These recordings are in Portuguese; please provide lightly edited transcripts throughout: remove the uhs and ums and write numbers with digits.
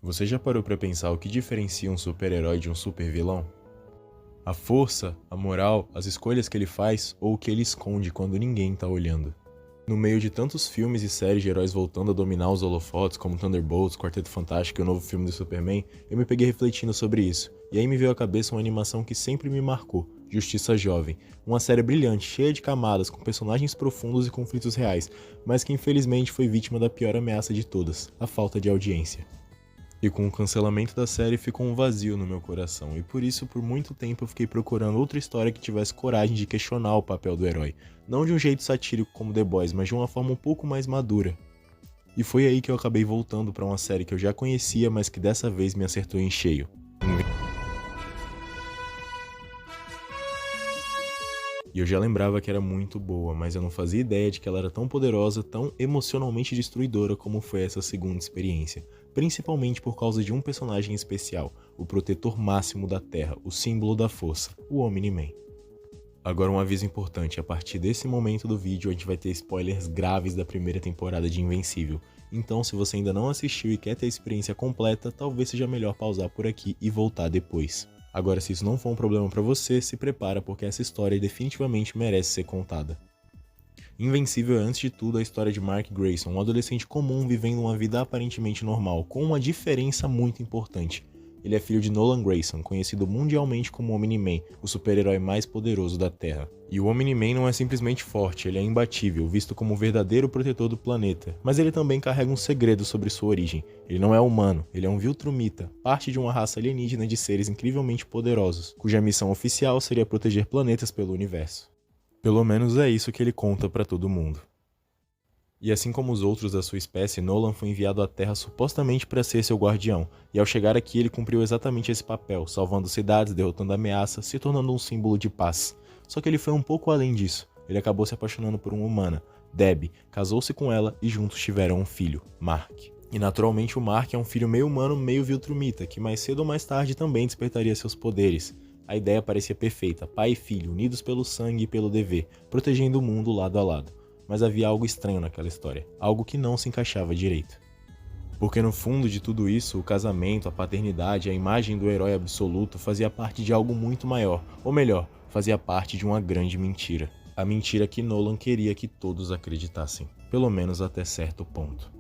Você já parou pra pensar o que diferencia um super-herói de um super-vilão? A força, a moral, as escolhas que ele faz ou o que ele esconde quando ninguém tá olhando. No meio de tantos filmes e séries de heróis voltando a dominar os holofotes, como Thunderbolts, Quarteto Fantástico e o novo filme do Superman, eu me peguei refletindo sobre isso. E aí me veio à cabeça uma animação que sempre me marcou, Justiça Jovem. Uma série brilhante, cheia de camadas, com personagens profundos e conflitos reais, mas que infelizmente foi vítima da pior ameaça de todas, a falta de audiência. E com o cancelamento da série ficou um vazio no meu coração, e por isso por muito tempo eu fiquei procurando outra história que tivesse coragem de questionar o papel do herói, não de um jeito satírico como The Boys, mas de uma forma um pouco mais madura. E foi aí que eu acabei voltando para uma série que eu já conhecia, mas que dessa vez me acertou em cheio. E eu já lembrava que era muito boa, mas eu não fazia ideia de que ela era tão poderosa, tão emocionalmente destruidora como foi essa segunda experiência. Principalmente por causa de um personagem especial, o protetor máximo da Terra, o símbolo da força, o Omni-Man. Agora um aviso importante, a partir desse momento do vídeo a gente vai ter spoilers graves da primeira temporada de Invencível. Então se você ainda não assistiu e quer ter a experiência completa, talvez seja melhor pausar por aqui e voltar depois. Agora, se isso não for um problema pra você, se prepara porque essa história definitivamente merece ser contada. Invencível é antes de tudo a história de Mark Grayson, um adolescente comum vivendo uma vida aparentemente normal, com uma diferença muito importante. Ele é filho de Nolan Grayson, conhecido mundialmente como Omni-Man, o super-herói mais poderoso da Terra. E o Omni-Man não é simplesmente forte, ele é imbatível, visto como o verdadeiro protetor do planeta. Mas ele também carrega um segredo sobre sua origem. Ele não é humano, ele é um Viltrumita, parte de uma raça alienígena de seres incrivelmente poderosos, cuja missão oficial seria proteger planetas pelo universo. Pelo menos é isso que ele conta pra todo mundo. E assim como os outros da sua espécie, Nolan foi enviado à Terra supostamente para ser seu guardião, e ao chegar aqui ele cumpriu exatamente esse papel, salvando cidades, derrotando ameaças, se tornando um símbolo de paz. Só que ele foi um pouco além disso, ele acabou se apaixonando por uma humana, Debbie, casou-se com ela e juntos tiveram um filho, Mark. E naturalmente o Mark é um filho meio humano, meio Viltrumita, que mais cedo ou mais tarde também despertaria seus poderes. A ideia parecia perfeita, pai e filho, unidos pelo sangue e pelo dever, protegendo o mundo lado a lado. Mas havia algo estranho naquela história, algo que não se encaixava direito. Porque no fundo de tudo isso, o casamento, a paternidade, a imagem do herói absoluto fazia parte de algo muito maior, ou melhor, fazia parte de uma grande mentira. A mentira que Nolan queria que todos acreditassem, pelo menos até certo ponto.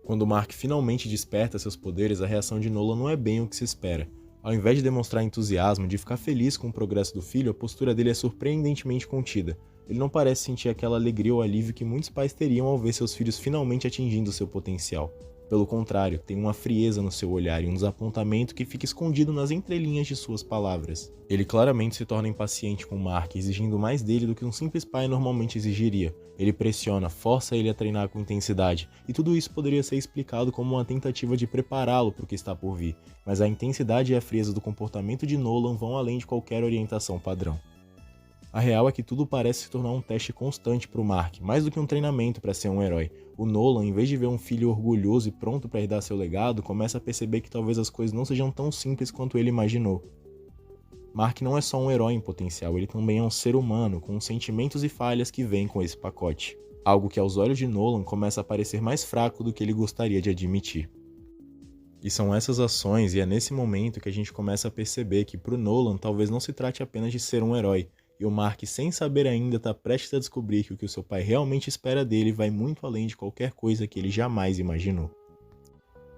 Quando Mark finalmente desperta seus poderes, a reação de Nolan não é bem o que se espera. Ao invés de demonstrar entusiasmo, de ficar feliz com o progresso do filho, a postura dele é surpreendentemente contida. Ele não parece sentir aquela alegria ou alívio que muitos pais teriam ao ver seus filhos finalmente atingindo seu potencial. Pelo contrário, tem uma frieza no seu olhar e um desapontamento que fica escondido nas entrelinhas de suas palavras. Ele claramente se torna impaciente com Mark, exigindo mais dele do que um simples pai normalmente exigiria. Ele pressiona, força ele a treinar com intensidade, e tudo isso poderia ser explicado como uma tentativa de prepará-lo para o que está por vir, mas a intensidade e a frieza do comportamento de Nolan vão além de qualquer orientação padrão. A real é que tudo parece se tornar um teste constante para o Mark, mais do que um treinamento para ser um herói. O Nolan, em vez de ver um filho orgulhoso e pronto para herdar seu legado, começa a perceber que talvez as coisas não sejam tão simples quanto ele imaginou. Mark não é só um herói em potencial, ele também é um ser humano, com sentimentos e falhas que vêm com esse pacote. Algo que aos olhos de Nolan começa a parecer mais fraco do que ele gostaria de admitir. E são essas ações e é nesse momento que a gente começa a perceber que para o Nolan talvez não se trate apenas de ser um herói, e o Mark, sem saber ainda, está prestes a descobrir que o que o seu pai realmente espera dele vai muito além de qualquer coisa que ele jamais imaginou.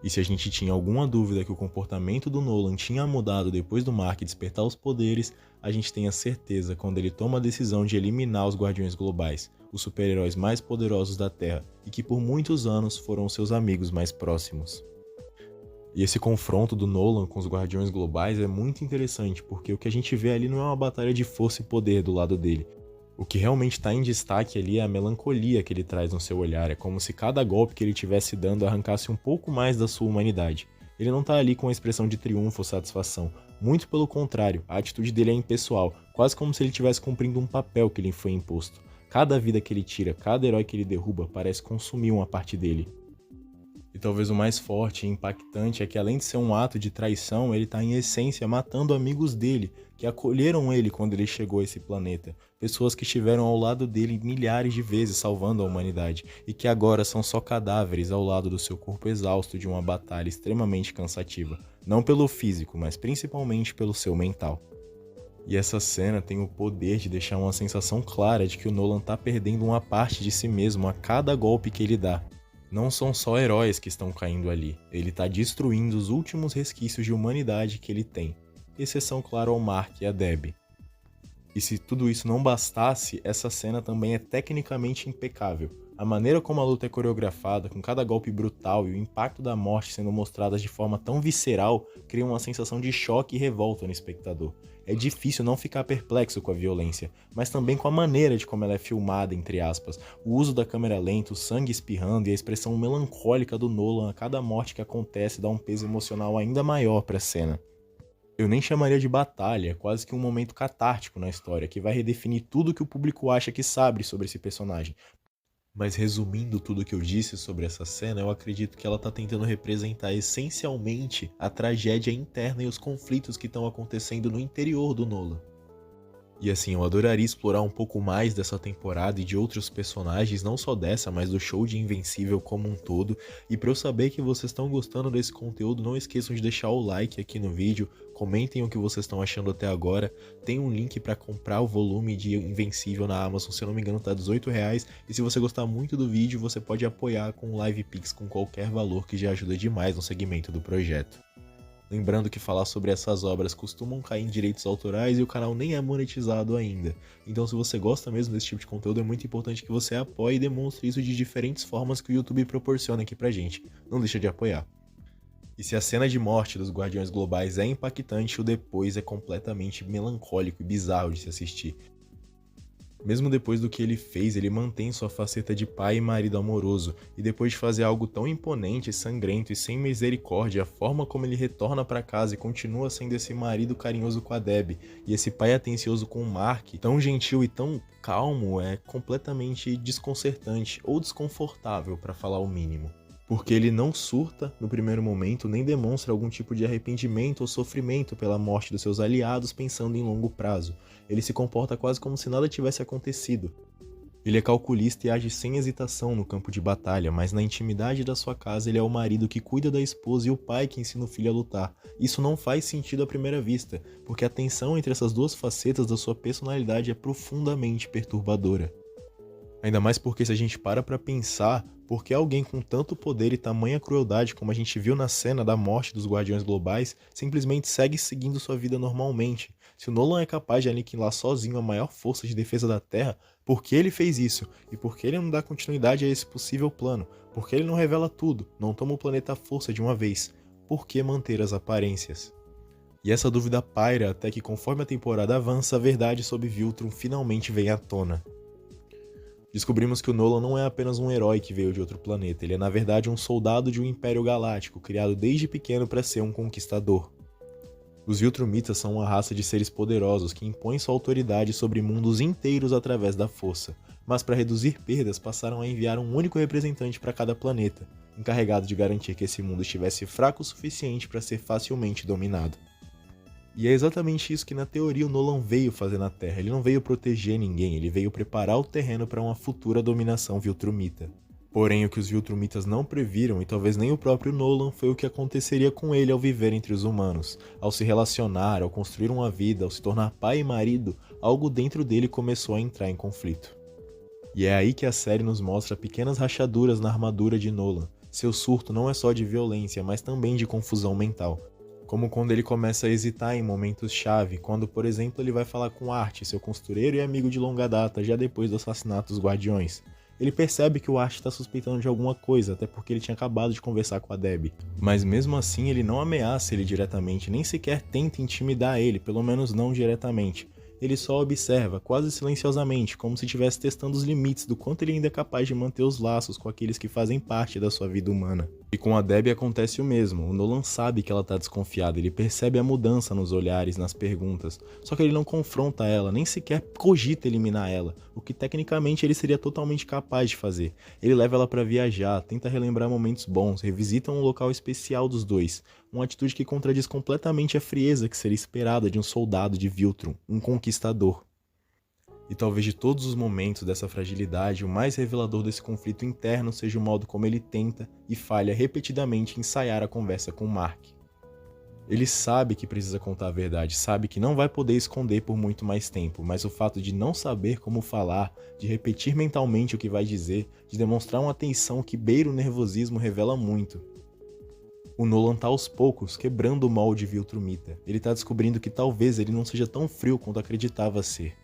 E se a gente tinha alguma dúvida que o comportamento do Nolan tinha mudado depois do Mark despertar os poderes, a gente tem a certeza quando ele toma a decisão de eliminar os Guardiões Globais, os super-heróis mais poderosos da Terra, e que por muitos anos foram seus amigos mais próximos. E esse confronto do Nolan com os Guardiões Globais é muito interessante, porque o que a gente vê ali não é uma batalha de força e poder do lado dele. O que realmente está em destaque ali é a melancolia que ele traz no seu olhar, é como se cada golpe que ele estivesse dando arrancasse um pouco mais da sua humanidade. Ele não está ali com a expressão de triunfo ou satisfação, muito pelo contrário, a atitude dele é impessoal, quase como se ele estivesse cumprindo um papel que lhe foi imposto. Cada vida que ele tira, cada herói que ele derruba parece consumir uma parte dele. E talvez o mais forte e impactante é que, além de ser um ato de traição, ele está em essência matando amigos dele, que acolheram ele quando ele chegou a esse planeta. Pessoas que estiveram ao lado dele milhares de vezes salvando a humanidade e que agora são só cadáveres ao lado do seu corpo exausto de uma batalha extremamente cansativa. Não pelo físico, mas principalmente pelo seu mental. E essa cena tem o poder de deixar uma sensação clara de que o Nolan tá perdendo uma parte de si mesmo a cada golpe que ele dá. Não são só heróis que estão caindo ali, ele tá destruindo os últimos resquícios de humanidade que ele tem, exceção, claro, ao Mark e a Debbie. E se tudo isso não bastasse, essa cena também é tecnicamente impecável. A maneira como a luta é coreografada, com cada golpe brutal e o impacto da morte sendo mostradas de forma tão visceral, cria uma sensação de choque e revolta no espectador. É difícil não ficar perplexo com a violência, mas também com a maneira de como ela é filmada, entre aspas, o uso da câmera lenta, o sangue espirrando e a expressão melancólica do Nolan a cada morte que acontece dá um peso emocional ainda maior para a cena. Eu nem chamaria de batalha, é quase que um momento catártico na história, que vai redefinir tudo que o público acha que sabe sobre esse personagem. Mas resumindo tudo o que eu disse sobre essa cena, eu acredito que ela tá tentando representar essencialmente a tragédia interna e os conflitos que estão acontecendo no interior do Nolan. E assim, eu adoraria explorar um pouco mais dessa temporada e de outros personagens, não só dessa, mas do show de Invencível como um todo. E para eu saber que vocês estão gostando desse conteúdo, não esqueçam de deixar o like aqui no vídeo, comentem o que vocês estão achando até agora. Tem um link para comprar o volume de Invencível na Amazon, se eu não me engano tá R$18. E se você gostar muito do vídeo, você pode apoiar com o LivePix com qualquer valor, que já ajuda demais no segmento do projeto. Lembrando que falar sobre essas obras costumam cair em direitos autorais e o canal nem é monetizado ainda. Então se você gosta mesmo desse tipo de conteúdo, é muito importante que você apoie e demonstre isso de diferentes formas que o YouTube proporciona aqui pra gente. Não deixa de apoiar. E se a cena de morte dos Guardiões Globais é impactante, o depois é completamente melancólico e bizarro de se assistir. Mesmo depois do que ele fez, ele mantém sua faceta de pai e marido amoroso, e depois de fazer algo tão imponente, sangrento e sem misericórdia, a forma como ele retorna para casa e continua sendo esse marido carinhoso com a Debbie, e esse pai atencioso com o Mark, tão gentil e tão calmo, é completamente desconcertante ou desconfortável, para falar o mínimo. Porque ele não surta no primeiro momento, nem demonstra algum tipo de arrependimento ou sofrimento pela morte dos seus aliados pensando em longo prazo. Ele se comporta quase como se nada tivesse acontecido. Ele é calculista e age sem hesitação no campo de batalha, mas na intimidade da sua casa ele é o marido que cuida da esposa e o pai que ensina o filho a lutar. Isso não faz sentido à primeira vista, porque a tensão entre essas duas facetas da sua personalidade é profundamente perturbadora. Ainda mais porque se a gente para pensar, por que alguém com tanto poder e tamanha crueldade como a gente viu na cena da morte dos Guardiões Globais simplesmente segue seguindo sua vida normalmente? Se o Nolan é capaz de aniquilar sozinho a maior força de defesa da Terra, por que ele fez isso? E por que ele não dá continuidade a esse possível plano? Por que ele não revela tudo, não toma o planeta à força de uma vez? Por que manter as aparências? E essa dúvida paira até que, conforme a temporada avança, a verdade sobre Viltrum finalmente vem à tona. Descobrimos que o Nolan não é apenas um herói que veio de outro planeta, ele é na verdade um soldado de um Império Galáctico, criado desde pequeno para ser um conquistador. Os Viltrumitas são uma raça de seres poderosos que impõem sua autoridade sobre mundos inteiros através da força, mas para reduzir perdas passaram a enviar um único representante para cada planeta, encarregado de garantir que esse mundo estivesse fraco o suficiente para ser facilmente dominado. E é exatamente isso que na teoria o Nolan veio fazer na Terra. Ele não veio proteger ninguém, ele veio preparar o terreno para uma futura dominação Viltrumita. Porém, o que os Viltrumitas não previram, e talvez nem o próprio Nolan, foi o que aconteceria com ele ao viver entre os humanos. Ao se relacionar, ao construir uma vida, ao se tornar pai e marido, algo dentro dele começou a entrar em conflito. E é aí que a série nos mostra pequenas rachaduras na armadura de Nolan. Seu surto não é só de violência, mas também de confusão mental. Como quando ele começa a hesitar em momentos-chave, quando, por exemplo, ele vai falar com Art, seu costureiro e amigo de longa data, já depois do assassinato dos Guardiões. Ele percebe que o Art está suspeitando de alguma coisa, até porque ele tinha acabado de conversar com a Debbie. Mas mesmo assim, ele não ameaça ele diretamente, nem sequer tenta intimidar ele, pelo menos não diretamente. Ele só observa, quase silenciosamente, como se estivesse testando os limites do quanto ele ainda é capaz de manter os laços com aqueles que fazem parte da sua vida humana. E com a Debbie acontece o mesmo. O Nolan sabe que ela tá desconfiada, ele percebe a mudança nos olhares, nas perguntas. Só que ele não confronta ela, nem sequer cogita eliminar ela, o que tecnicamente ele seria totalmente capaz de fazer. Ele leva ela pra viajar, tenta relembrar momentos bons, revisita um local especial dos dois. Uma atitude que contradiz completamente a frieza que seria esperada de um soldado de Viltrum, um conquistador. E talvez de todos os momentos dessa fragilidade, o mais revelador desse conflito interno seja o modo como ele tenta e falha repetidamente em ensaiar a conversa com Mark. Ele sabe que precisa contar a verdade, sabe que não vai poder esconder por muito mais tempo, mas o fato de não saber como falar, de repetir mentalmente o que vai dizer, de demonstrar uma atenção que beira o nervosismo revela muito. O Nolan tá aos poucos quebrando o molde Viltrumita. Ele tá descobrindo que talvez ele não seja tão frio quanto acreditava ser.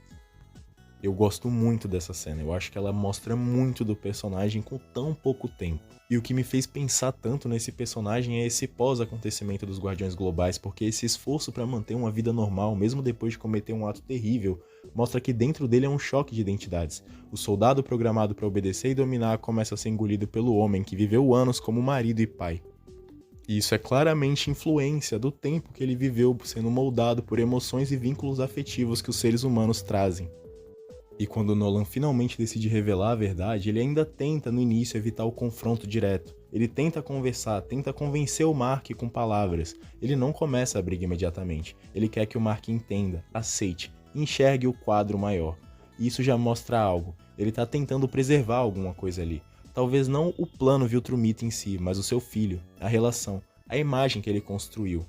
Eu gosto muito dessa cena, eu acho que ela mostra muito do personagem com tão pouco tempo. E o que me fez pensar tanto nesse personagem é esse pós-acontecimento dos Guardiões Globais, porque esse esforço para manter uma vida normal, mesmo depois de cometer um ato terrível, mostra que dentro dele é um choque de identidades. O soldado programado para obedecer e dominar começa a ser engolido pelo homem que viveu anos como marido e pai. E isso é claramente influência do tempo que ele viveu sendo moldado por emoções e vínculos afetivos que os seres humanos trazem. E quando Nolan finalmente decide revelar a verdade, ele ainda tenta no início evitar o confronto direto. Ele tenta conversar, tenta convencer o Mark com palavras. Ele não começa a briga imediatamente. Ele quer que o Mark entenda, aceite, enxergue o quadro maior. E isso já mostra algo. Ele está tentando preservar alguma coisa ali. Talvez não o plano Viltrumita em si, mas o seu filho, a relação, a imagem que ele construiu.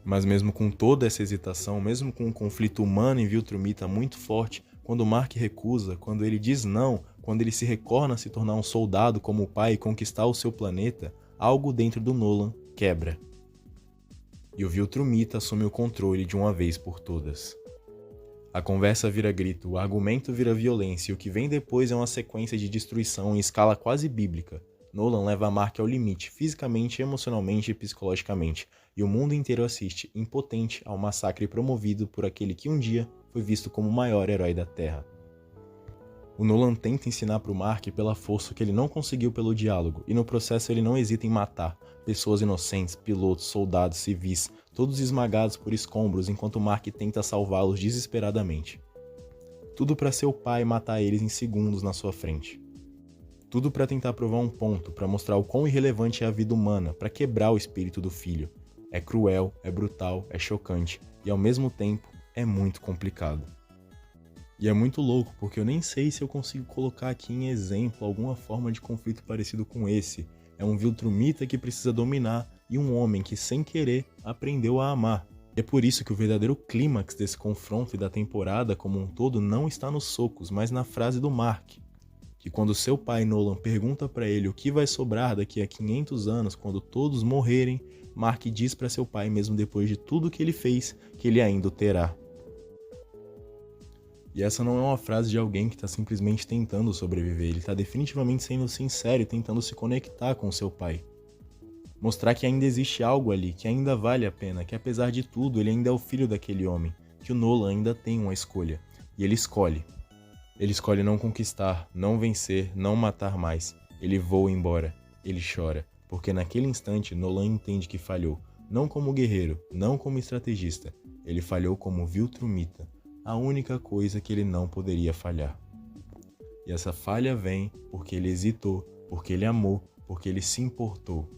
Mas mesmo com toda essa hesitação, mesmo com um conflito humano em Viltrumita muito forte, quando o Mark recusa, quando ele diz não, quando ele se recorda a se tornar um soldado como o pai e conquistar o seu planeta, algo dentro do Nolan quebra. E o Viltrumita assume o controle de uma vez por todas. A conversa vira grito, o argumento vira violência e o que vem depois é uma sequência de destruição em escala quase bíblica. Nolan leva Mark ao limite, fisicamente, emocionalmente e psicologicamente, e o mundo inteiro assiste, impotente, ao massacre promovido por aquele que um dia foi visto como o maior herói da Terra. O Nolan tenta ensinar para o Mark pela força que ele não conseguiu pelo diálogo, e no processo ele não hesita em matar pessoas inocentes, pilotos, soldados, civis, todos esmagados por escombros enquanto Mark tenta salvá-los desesperadamente. Tudo para seu pai matar eles em segundos na sua frente. Tudo para tentar provar um ponto, para mostrar o quão irrelevante é a vida humana, para quebrar o espírito do filho. É cruel, é brutal, é chocante e ao mesmo tempo é muito complicado. E é muito louco porque eu nem sei se eu consigo colocar aqui em exemplo alguma forma de conflito parecido com esse. É um Viltrumita que precisa dominar e um homem que sem querer aprendeu a amar. E é por isso que o verdadeiro clímax desse confronto e da temporada como um todo não está nos socos, mas na frase do Mark. Que quando seu pai Nolan pergunta para ele o que vai sobrar daqui a 500 anos quando todos morrerem, Mark diz para seu pai, mesmo depois de tudo que ele fez, que ele ainda o terá. E essa não é uma frase de alguém que está simplesmente tentando sobreviver, ele está definitivamente sendo sincero e tentando se conectar com seu pai. Mostrar que ainda existe algo ali, que ainda vale a pena, que apesar de tudo ele ainda é o filho daquele homem, que o Nolan ainda tem uma escolha, e ele escolhe. Ele escolhe não conquistar, não vencer, não matar mais. Ele voa embora. Ele chora. Porque naquele instante Nolan entende que falhou. Não como guerreiro, não como estrategista. Ele falhou como Viltrumita. A única coisa que ele não poderia falhar. E essa falha vem porque ele hesitou, porque ele amou, porque ele se importou.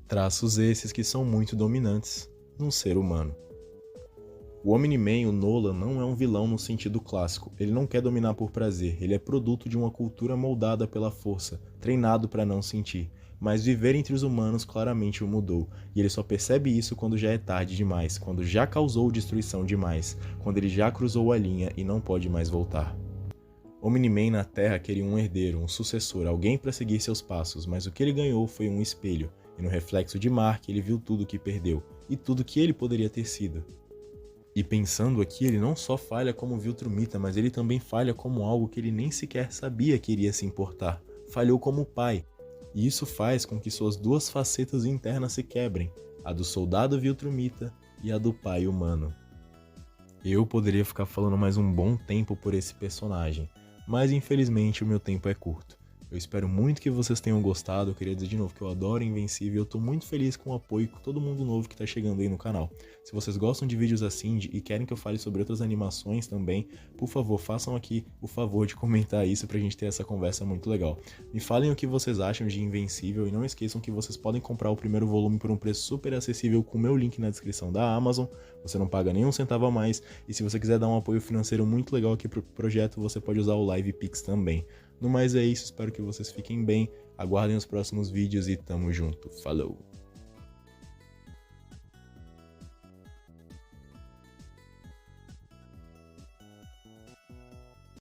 Traços esses que são muito dominantes num ser humano. O Omni-Man, o Nolan, não é um vilão no sentido clássico. Ele não quer dominar por prazer, ele é produto de uma cultura moldada pela força, treinado para não sentir. Mas viver entre os humanos claramente o mudou, e ele só percebe isso quando já é tarde demais, quando já causou destruição demais, quando ele já cruzou a linha e não pode mais voltar. Omni-Man na Terra queria um herdeiro, um sucessor, alguém para seguir seus passos, mas o que ele ganhou foi um espelho, e no reflexo de Mark ele viu tudo o que perdeu, e tudo que ele poderia ter sido. E pensando aqui, ele não só falha como Viltrumita, mas ele também falha como algo que ele nem sequer sabia que iria se importar. Falhou como pai. E isso faz com que suas duas facetas internas se quebrem, a do soldado Viltrumita e a do pai humano. Eu poderia ficar falando mais um bom tempo por esse personagem, mas infelizmente o meu tempo é curto. Eu espero muito que vocês tenham gostado. Eu queria dizer de novo que eu adoro Invencível. Eu tô muito feliz com o apoio com todo mundo novo que tá chegando aí no canal. Se vocês gostam de vídeos assim e querem que eu fale sobre outras animações também, por favor, façam aqui o favor de comentar isso pra gente ter essa conversa muito legal. Me falem o que vocês acham de Invencível e não esqueçam que vocês podem comprar o primeiro volume por um preço super acessível com o meu link na descrição da Amazon. Você não paga nenhum centavo a mais e se você quiser dar um apoio financeiro muito legal aqui pro projeto, você pode usar o Live Pix também. No mais é isso, espero que vocês fiquem bem, aguardem os próximos vídeos e tamo junto. Falou!